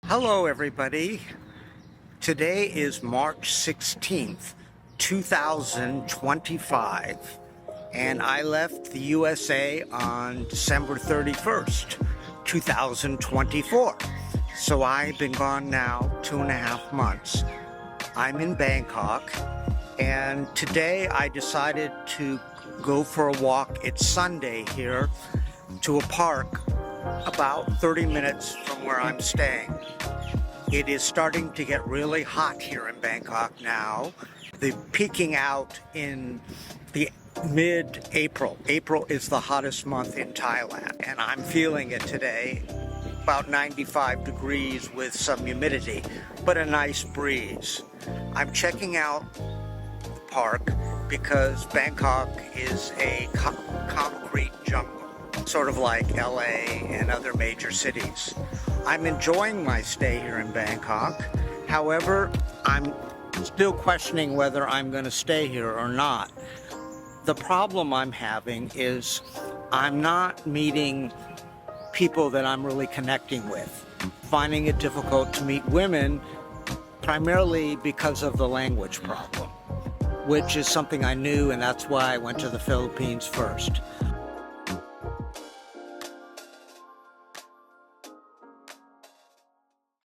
Hello everybody. Today is March 16th, 2025, and I left the USA on December 31st, 2024. So I've been gone now 2.5 months. I'm in Bangkok, and today I decided to go for a walk. It's Sunday here, to a park about 30 minutes from where I'm staying. It is starting to get really hot here in Bangkok now. They're peaking out in the mid-April. April is the hottest month in Thailand, and I'm feeling it today. About 95 degrees with some humidity, but a nice breeze. I'm checking out the park because Bangkok is a concrete jungle, sort of like LA and other major cities. I'm enjoying my stay here in Bangkok. However, I'm still questioning whether I'm going to stay here or not. The problem I'm having is I'm not meeting people that I'm really connecting with. Finding it difficult to meet women, primarily because of the language problem, which is something I knew, and that's why I went to the Philippines first.